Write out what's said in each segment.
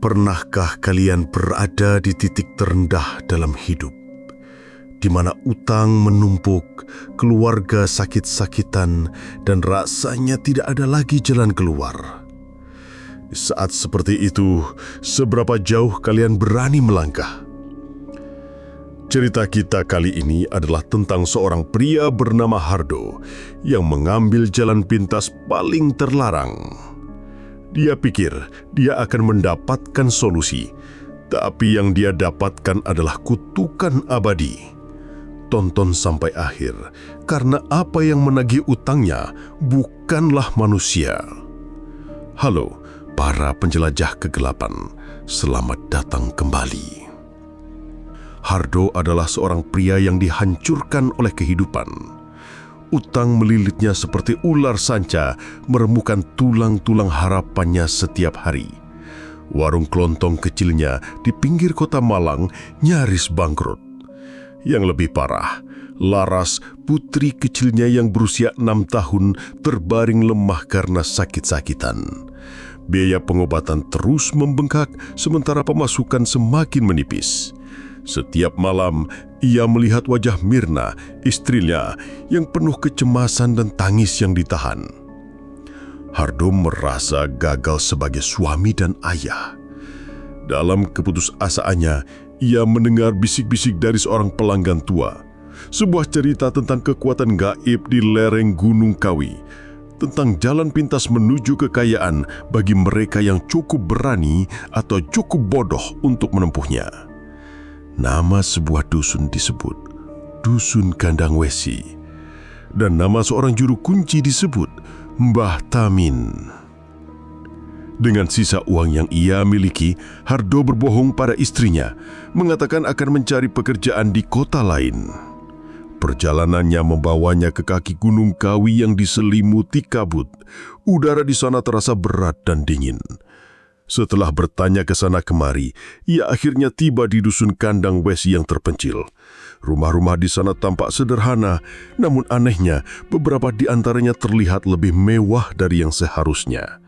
Pernahkah kalian berada di titik terendah dalam hidup, di mana utang menumpuk, keluarga sakit-sakitan, dan rasanya tidak ada lagi jalan keluar? Di saat seperti itu, seberapa jauh kalian berani melangkah? Cerita kita kali ini adalah tentang seorang pria bernama Hardo yang mengambil jalan pintas paling terlarang. Dia pikir dia akan mendapatkan solusi, tapi yang dia dapatkan adalah kutukan abadi. Tonton sampai akhir, karena apa yang menagih utangnya bukanlah manusia. Halo, para penjelajah kegelapan, selamat datang kembali. Hardo adalah seorang pria yang dihancurkan oleh kehidupan. Utang melilitnya seperti ular sanca, meremukan tulang-tulang harapannya setiap hari. Warung kelontong kecilnya di pinggir kota Malang nyaris bangkrut. Yang lebih parah, Laras, putri kecilnya yang berusia 6 tahun, terbaring lemah karena sakit-sakitan. Biaya pengobatan terus membengkak, sementara pemasukan semakin menipis. Setiap malam, ia melihat wajah Mirna, istrinya, yang penuh kecemasan dan tangis yang ditahan. Hardo merasa gagal sebagai suami dan ayah. Dalam keputusasaannya, ia mendengar bisik-bisik dari seorang pelanggan tua. Sebuah cerita tentang kekuatan gaib di lereng Gunung Kawi, tentang jalan pintas menuju kekayaan bagi mereka yang cukup berani atau cukup bodoh untuk menempuhnya. Nama sebuah dusun disebut Dusun Kandang Wesi, dan nama seorang juru kunci disebut Mbah Tamin. Dengan sisa uang yang ia miliki, Hardo berbohong pada istrinya, mengatakan akan mencari pekerjaan di kota lain. Perjalanannya membawanya ke kaki Gunung Kawi yang diselimuti kabut. Udara di sana terasa berat dan dingin. Setelah bertanya ke sana kemari, ia akhirnya tiba di Dusun Kandang Wesi yang terpencil. Rumah-rumah di sana tampak sederhana, namun anehnya beberapa di antaranya terlihat lebih mewah dari yang seharusnya.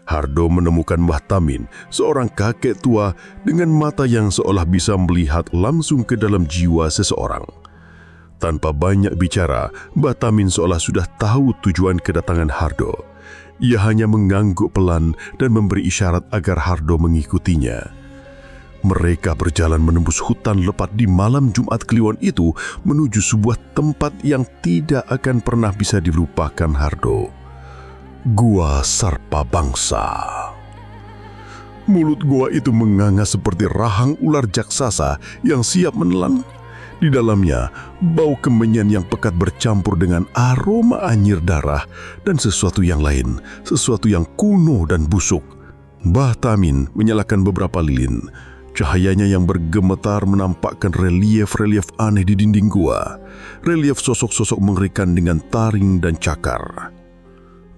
Hardo menemukan Mbah Tamin, seorang kakek tua dengan mata yang seolah bisa melihat langsung ke dalam jiwa seseorang. Tanpa banyak bicara, Mbah Tamin seolah sudah tahu tujuan kedatangan Hardo. Ia hanya mengangguk pelan dan memberi isyarat agar Hardo mengikutinya. Mereka berjalan menembus hutan lebat di malam Jumat Kliwon itu menuju sebuah tempat yang tidak akan pernah bisa dilupakan Hardo. Gua Sarpa Bangsa. Mulut gua itu menganga seperti rahang ular jaksasa yang siap menelan. Di dalamnya, bau kemenyan yang pekat bercampur dengan aroma anyir darah dan sesuatu yang lain, sesuatu yang kuno dan busuk. Mbah Tamin menyalakan beberapa lilin. Cahayanya yang bergemetar menampakkan relief-relief aneh di dinding gua. Relief sosok-sosok mengerikan dengan taring dan cakar.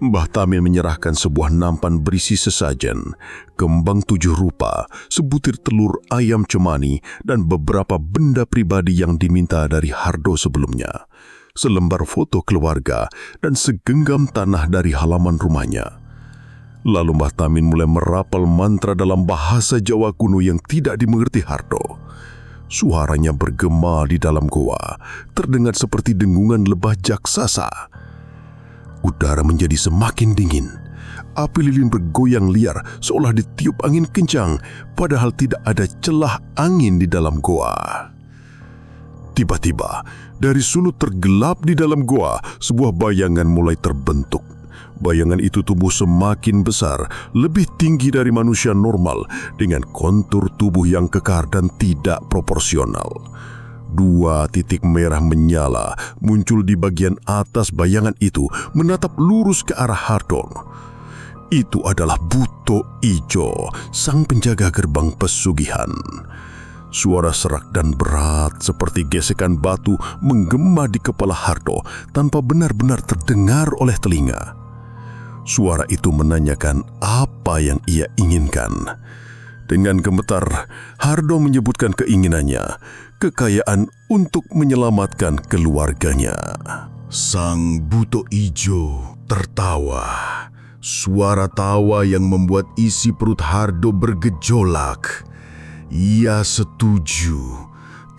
Mbah Tamin menyerahkan sebuah nampan berisi sesajen, kembang 7 rupa, sebutir telur ayam cemani, dan beberapa benda pribadi yang diminta dari Hardo sebelumnya. Selembar foto keluarga dan segenggam tanah dari halaman rumahnya. Lalu Mbah Tamin mulai merapal mantra dalam bahasa Jawa kuno yang tidak dimengerti Hardo. Suaranya bergema di dalam goa, terdengar seperti dengungan lebah jaksasa. Udara menjadi semakin dingin. Api lilin bergoyang liar seolah ditiup angin kencang, padahal tidak ada celah angin di dalam goa. Tiba-tiba, dari sudut tergelap di dalam goa, sebuah bayangan mulai terbentuk. Bayangan itu tumbuh semakin besar, lebih tinggi dari manusia normal, dengan kontur tubuh yang kekar dan tidak proporsional. 2 titik merah menyala muncul di bagian atas bayangan itu, menatap lurus ke arah Hardo. Itu adalah Buto Ijo, sang penjaga gerbang pesugihan. Suara serak dan berat seperti gesekan batu menggema di kepala Hardo tanpa benar-benar terdengar oleh telinga. Suara itu menanyakan apa yang ia inginkan. Dengan gemetar, Hardo menyebutkan keinginannya, kekayaan untuk menyelamatkan keluarganya. Sang Buto Ijo tertawa. Suara tawa yang membuat isi perut Hardo bergejolak. Ia setuju,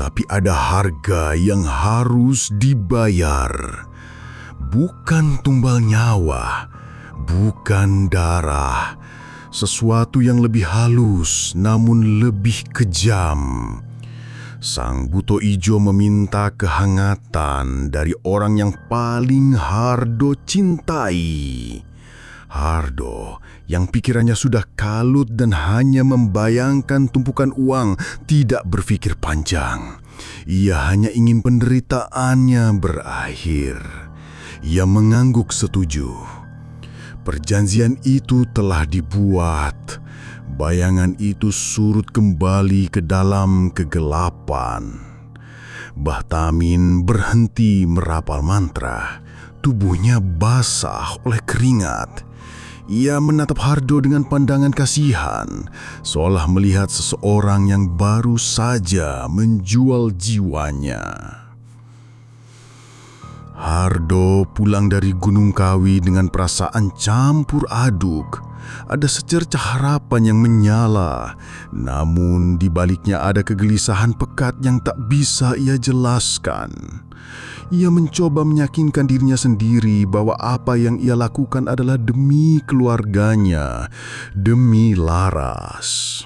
tapi ada harga yang harus dibayar. Bukan tumbal nyawa, bukan darah. Sesuatu yang lebih halus namun lebih kejam. Sang buto ijo meminta kehangatan dari orang yang paling Hardo cintai. Hardo yang pikirannya sudah kalut dan hanya membayangkan tumpukan uang, tidak berpikir panjang. Ia hanya ingin penderitaannya berakhir. Ia mengangguk setuju. Perjanjian itu telah dibuat. Bayangan itu surut kembali ke dalam kegelapan. Bahtamin berhenti merapal mantra. Tubuhnya basah oleh keringat. Ia menatap Hardo dengan pandangan kasihan, seolah melihat seseorang yang baru saja menjual jiwanya. Hardo pulang dari Gunung Kawi dengan perasaan campur aduk. Ada secercah harapan yang menyala, namun di baliknya ada kegelisahan pekat yang tak bisa ia jelaskan. Ia mencoba meyakinkan dirinya sendiri bahwa apa yang ia lakukan adalah demi keluarganya, demi Laras.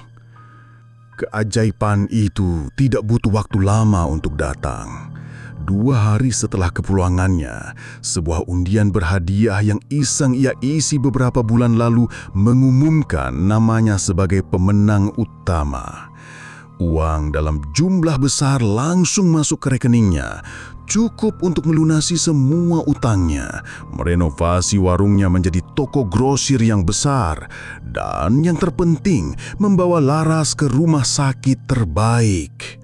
Keajaiban itu tidak butuh waktu lama untuk datang. 2 hari setelah kepulangannya, sebuah undian berhadiah yang iseng ia isi beberapa bulan lalu mengumumkan namanya sebagai pemenang utama. Uang dalam jumlah besar langsung masuk ke rekeningnya, cukup untuk melunasi semua utangnya, merenovasi warungnya menjadi toko grosir yang besar, dan yang terpenting, membawa Laras ke rumah sakit terbaik.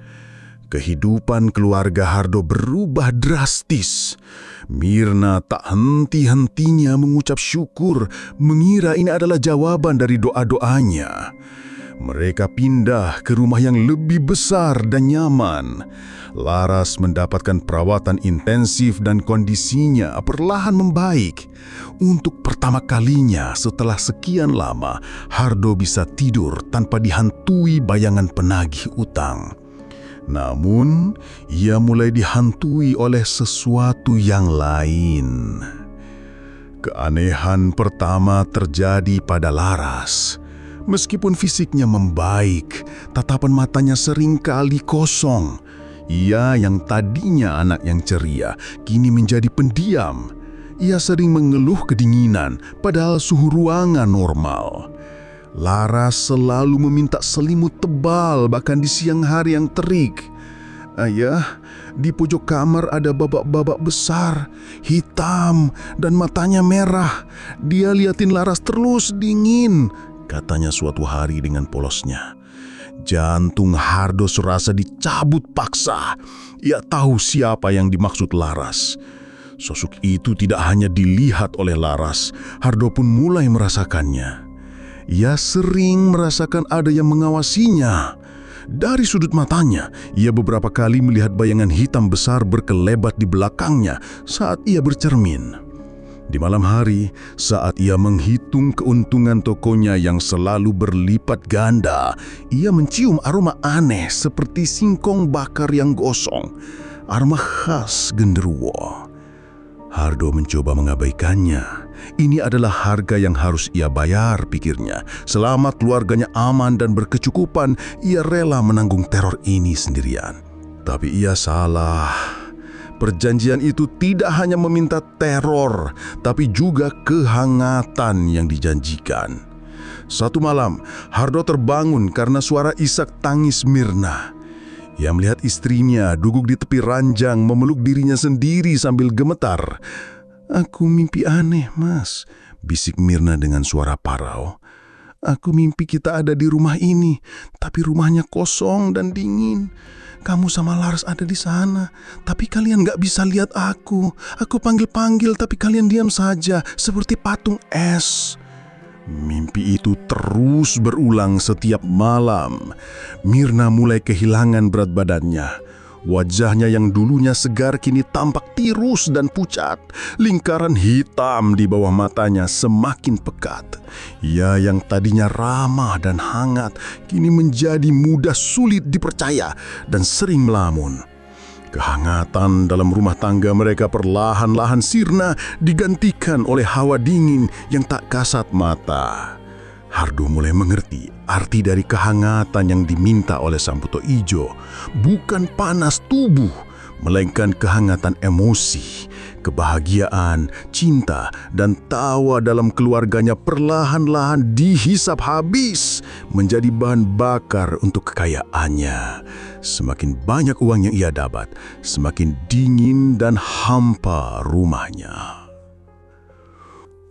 Kehidupan keluarga Hardo berubah drastis. Mirna tak henti-hentinya mengucap syukur, mengira ini adalah jawaban dari doa-doanya. Mereka pindah ke rumah yang lebih besar dan nyaman. Laras mendapatkan perawatan intensif dan kondisinya perlahan membaik. Untuk pertama kalinya setelah sekian lama, Hardo bisa tidur tanpa dihantui bayangan penagih utang. Namun, ia mulai dihantui oleh sesuatu yang lain. Keanehan pertama terjadi pada Laras. Meskipun fisiknya membaik, tatapan matanya seringkali kosong. Ia yang tadinya anak yang ceria, kini menjadi pendiam. Ia sering mengeluh kedinginan, padahal suhu ruangan normal. Laras selalu meminta selimut tebal bahkan di siang hari yang terik. Ayah, di pojok kamar ada babak-babak besar, hitam dan matanya merah. Dia liatin Laras terus dingin, katanya suatu hari dengan polosnya. Jantung Hardo serasa dicabut paksa. Ia tahu siapa yang dimaksud Laras. Sosok itu tidak hanya dilihat oleh Laras, Hardo pun mulai merasakannya. Ia sering merasakan ada yang mengawasinya. Dari sudut matanya, ia beberapa kali melihat bayangan hitam besar berkelebat di belakangnya saat ia bercermin. Di malam hari, saat ia menghitung keuntungan tokonya yang selalu berlipat ganda, ia mencium aroma aneh seperti singkong bakar yang gosong, aroma khas genderuwo. Hardo mencoba mengabaikannya. Ini adalah harga yang harus ia bayar, pikirnya. Selama keluarganya aman dan berkecukupan, ia rela menanggung teror ini sendirian. Tapi ia salah. Perjanjian itu tidak hanya meminta teror, tapi juga kehangatan yang dijanjikan. Satu malam, Hardo terbangun karena suara isak tangis Mirna. Ia melihat istrinya duduk di tepi ranjang memeluk dirinya sendiri sambil gemetar. "Aku mimpi aneh, Mas," bisik Mirna dengan suara parau. "Aku mimpi kita ada di rumah ini, tapi rumahnya kosong dan dingin. Kamu sama Laras ada di sana, tapi kalian gak bisa lihat aku. Aku panggil-panggil, tapi kalian diam saja, seperti patung es." Mimpi itu terus berulang setiap malam. Mirna mulai kehilangan berat badannya. Wajahnya yang dulunya segar kini tampak tirus dan pucat. Lingkaran hitam di bawah matanya semakin pekat. Ia yang tadinya ramah dan hangat kini menjadi mudah sulit dipercaya dan sering melamun. Kehangatan dalam rumah tangga mereka perlahan-lahan sirna digantikan oleh hawa dingin yang tak kasat mata. Hardo mulai mengerti arti dari kehangatan yang diminta oleh Sang Buto Ijo. Bukan panas tubuh, melainkan kehangatan emosi, kebahagiaan, cinta, dan tawa dalam keluarganya perlahan-lahan dihisap habis menjadi bahan bakar untuk kekayaannya. Semakin banyak uang yang ia dapat, semakin dingin dan hampa rumahnya.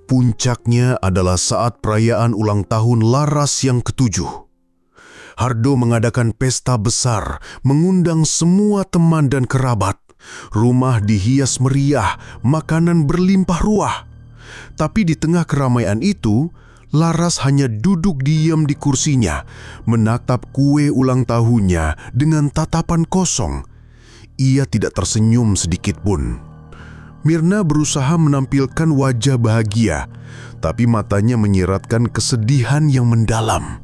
Puncaknya adalah saat perayaan ulang tahun Laras yang ke-7. Hardo mengadakan pesta besar, mengundang semua teman dan kerabat. Rumah dihias meriah, makanan berlimpah ruah. Tapi di tengah keramaian itu, Laras hanya duduk diam di kursinya, menatap kue ulang tahunnya dengan tatapan kosong. Ia tidak tersenyum sedikit pun. Mirna berusaha menampilkan wajah bahagia, tapi matanya menyiratkan kesedihan yang mendalam.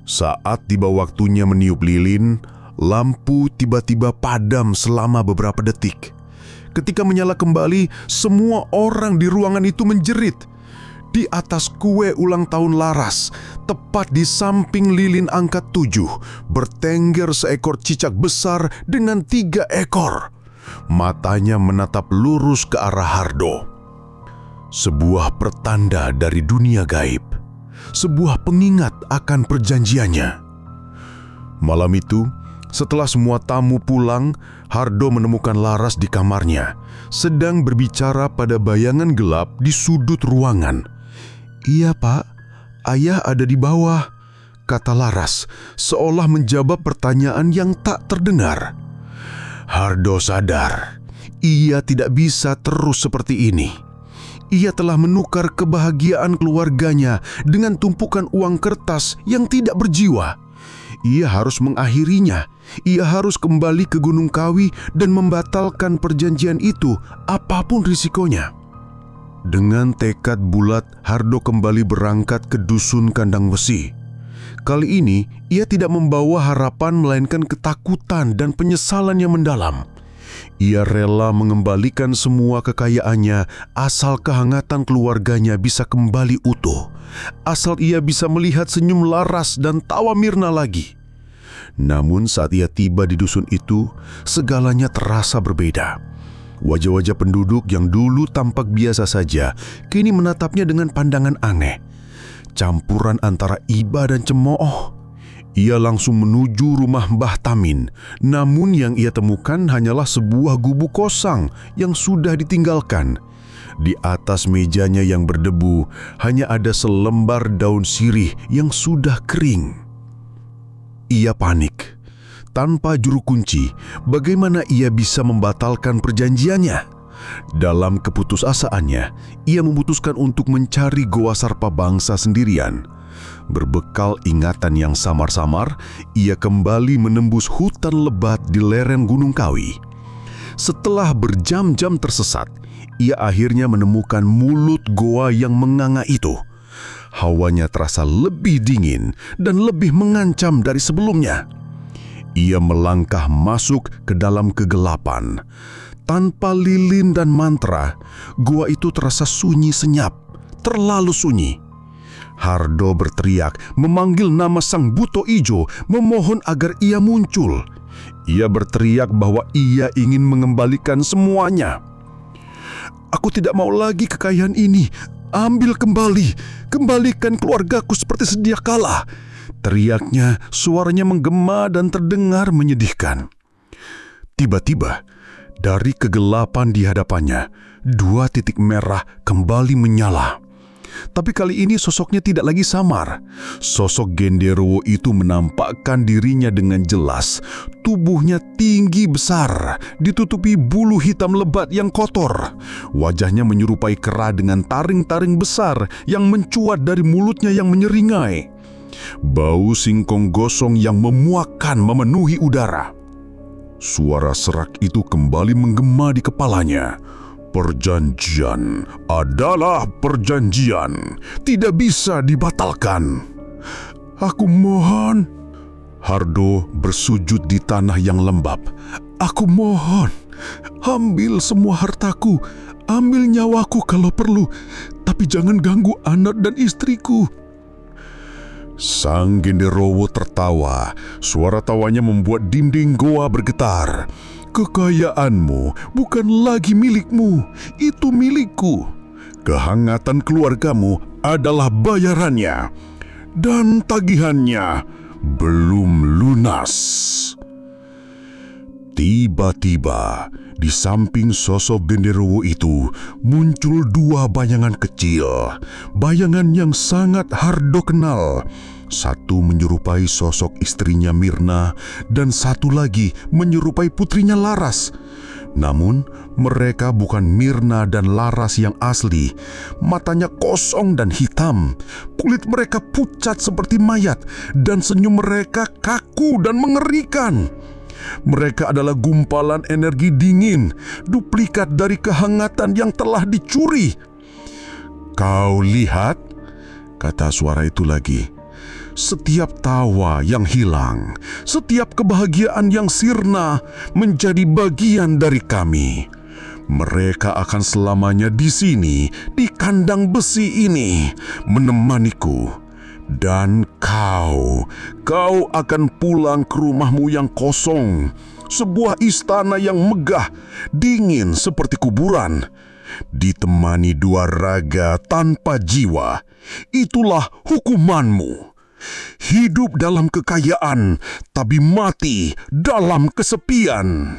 Saat tiba waktunya meniup lilin, lampu tiba-tiba padam selama beberapa detik. Ketika menyala kembali, semua orang di ruangan itu menjerit. Di atas kue ulang tahun Laras, tepat di samping lilin angka 7, bertengger seekor cicak besar dengan 3 ekor. Matanya menatap lurus ke arah Hardo. Sebuah pertanda dari dunia gaib. Sebuah pengingat akan perjanjiannya. Malam itu, setelah semua tamu pulang, Hardo menemukan Laras di kamarnya, sedang berbicara pada bayangan gelap di sudut ruangan. "Iya, Pak. Ayah ada di bawah," kata Laras, seolah menjawab pertanyaan yang tak terdengar. Hardo sadar, ia tidak bisa terus seperti ini. Ia telah menukar kebahagiaan keluarganya dengan tumpukan uang kertas yang tidak berjiwa. Ia harus mengakhirinya. Ia harus kembali ke Gunung Kawi dan membatalkan perjanjian itu, apapun risikonya. Dengan tekad bulat, Hardo kembali berangkat ke dusun Kandang Besi. Kali ini, ia tidak membawa harapan melainkan ketakutan dan penyesalan yang mendalam. Ia rela mengembalikan semua kekayaannya asal kehangatan keluarganya bisa kembali utuh. Asal ia bisa melihat senyum Laras dan tawa Mirna lagi. Namun saat ia tiba di dusun itu, segalanya terasa berbeda. Wajah-wajah penduduk yang dulu tampak biasa saja, kini menatapnya dengan pandangan aneh. Campuran antara iba dan cemooh. Ia langsung menuju rumah Mbah Tamin, namun yang ia temukan hanyalah sebuah gubuk kosong yang sudah ditinggalkan. Di atas mejanya yang berdebu, hanya ada selembar daun sirih yang sudah kering. Ia panik. Tanpa juru kunci, bagaimana ia bisa membatalkan perjanjiannya? Dalam keputusasaannya, ia memutuskan untuk mencari Goa Sarpa Bangsa sendirian. Berbekal ingatan yang samar-samar, ia kembali menembus hutan lebat di lereng Gunung Kawi. Setelah berjam-jam tersesat, ia akhirnya menemukan mulut goa yang menganga itu. Hawanya terasa lebih dingin dan lebih mengancam dari sebelumnya. Ia melangkah masuk ke dalam kegelapan. Tanpa lilin dan mantra, gua itu terasa sunyi senyap, terlalu sunyi. Hardo berteriak, memanggil nama Sang Buto Ijo, memohon agar ia muncul. Ia berteriak bahwa ia ingin mengembalikan semuanya. "Aku tidak mau lagi kekayaan ini. Ambil kembali, kembalikan keluargaku seperti sedia kala," teriaknya. Suaranya menggema dan terdengar menyedihkan. Tiba-tiba, dari kegelapan di hadapannya, 2 titik merah kembali menyala. Tapi kali ini sosoknya tidak lagi samar. Sosok Genderuwo itu menampakkan dirinya dengan jelas. Tubuhnya tinggi besar, ditutupi bulu hitam lebat yang kotor. Wajahnya menyerupai kera dengan taring-taring besar yang mencuat dari mulutnya yang menyeringai. Bau singkong gosong yang memuakkan memenuhi udara. Suara serak itu kembali menggema di kepalanya. Perjanjian adalah perjanjian, tidak bisa dibatalkan. Aku mohon. Hardo bersujud di tanah yang lembab. Aku mohon, ambil semua hartaku, ambil nyawaku kalau perlu, tapi jangan ganggu anak dan istriku. Sang genderowo tertawa. Suara tawanya membuat dinding goa bergetar. Kekayaanmu bukan lagi milikmu, itu milikku. Kehangatan keluargamu adalah bayarannya, dan tagihannya belum lunas. Tiba-tiba, di samping sosok genderuwo itu muncul dua bayangan kecil. Bayangan yang sangat Hardo kenal. Satu menyerupai sosok istrinya Mirna dan satu lagi menyerupai putrinya Laras. Namun mereka bukan Mirna dan Laras yang asli. Matanya kosong dan hitam. Kulit mereka pucat seperti mayat dan senyum mereka kaku dan mengerikan. Mereka adalah gumpalan energi dingin, duplikat dari kehangatan yang telah dicuri. Kau lihat, kata suara itu lagi. Setiap tawa yang hilang, setiap kebahagiaan yang sirna menjadi bagian dari kami. Mereka akan selamanya di sini, di kandang besi ini, menemaniku. Dan kau akan pulang ke rumahmu yang kosong, sebuah istana yang megah, dingin seperti kuburan, ditemani dua raga tanpa jiwa. Itulah hukumanmu. Hidup dalam kekayaan, tapi mati dalam kesepian.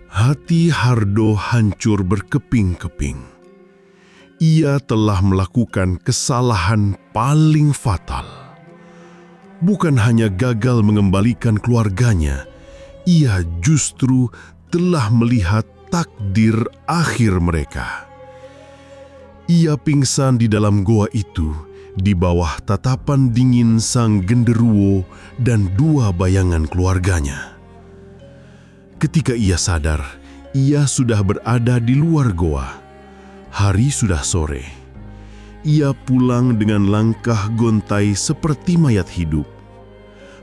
Hati Hardo hancur berkeping-keping. Ia telah melakukan kesalahan paling fatal. Bukan hanya gagal mengembalikan keluarganya, ia justru telah melihat takdir akhir mereka. Ia pingsan di dalam goa itu, di bawah tatapan dingin sang genderuwo dan dua bayangan keluarganya. Ketika ia sadar, ia sudah berada di luar goa. Hari sudah sore. Ia pulang dengan langkah gontai seperti mayat hidup.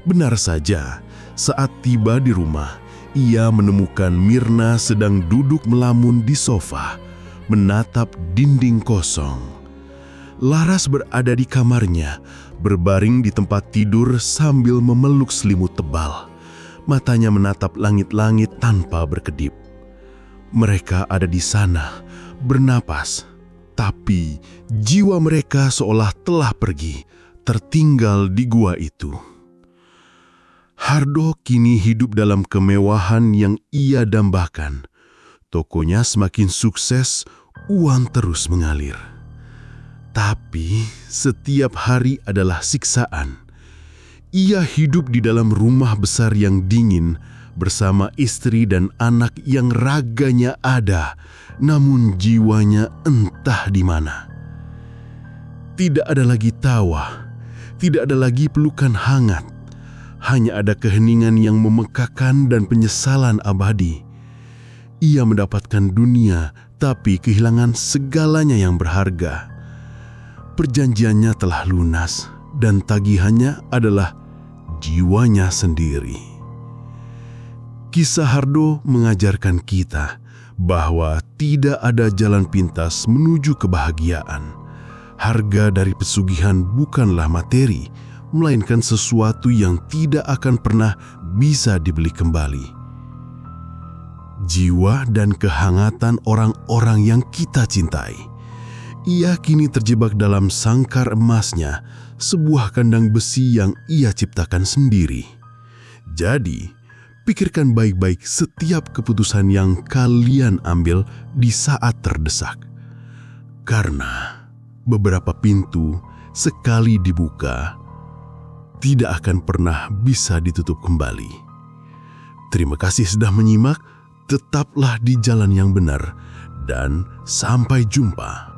Benar saja, saat tiba di rumah, ia menemukan Mirna sedang duduk melamun di sofa, menatap dinding kosong. Laras berada di kamarnya, berbaring di tempat tidur sambil memeluk selimut tebal. Matanya menatap langit-langit tanpa berkedip. Mereka ada di sana, bernapas, tapi jiwa mereka seolah telah pergi, tertinggal di gua itu. Hardo kini hidup dalam kemewahan yang ia dambakan. Tokonya semakin sukses, uang terus mengalir. Tapi setiap hari adalah siksaan. Ia hidup di dalam rumah besar yang dingin bersama istri dan anak yang raganya ada, namun jiwanya entah di mana. Tidak ada lagi tawa, tidak ada lagi pelukan hangat. Hanya ada keheningan yang memekakan dan penyesalan abadi. Ia mendapatkan dunia, tapi kehilangan segalanya yang berharga. Perjanjiannya telah lunas, dan tagihannya adalah jiwanya sendiri. Kisah Hardo mengajarkan kita bahwa tidak ada jalan pintas menuju kebahagiaan. Harga dari pesugihan bukanlah materi, melainkan sesuatu yang tidak akan pernah bisa dibeli kembali. Jiwa dan kehangatan orang-orang yang kita cintai. Ia kini terjebak dalam sangkar emasnya, sebuah kandang besi yang ia ciptakan sendiri. Jadi, pikirkan baik-baik setiap keputusan yang kalian ambil di saat terdesak. Karena beberapa pintu sekali dibuka, tidak akan pernah bisa ditutup kembali. Terima kasih sudah menyimak, tetaplah di jalan yang benar, dan sampai jumpa.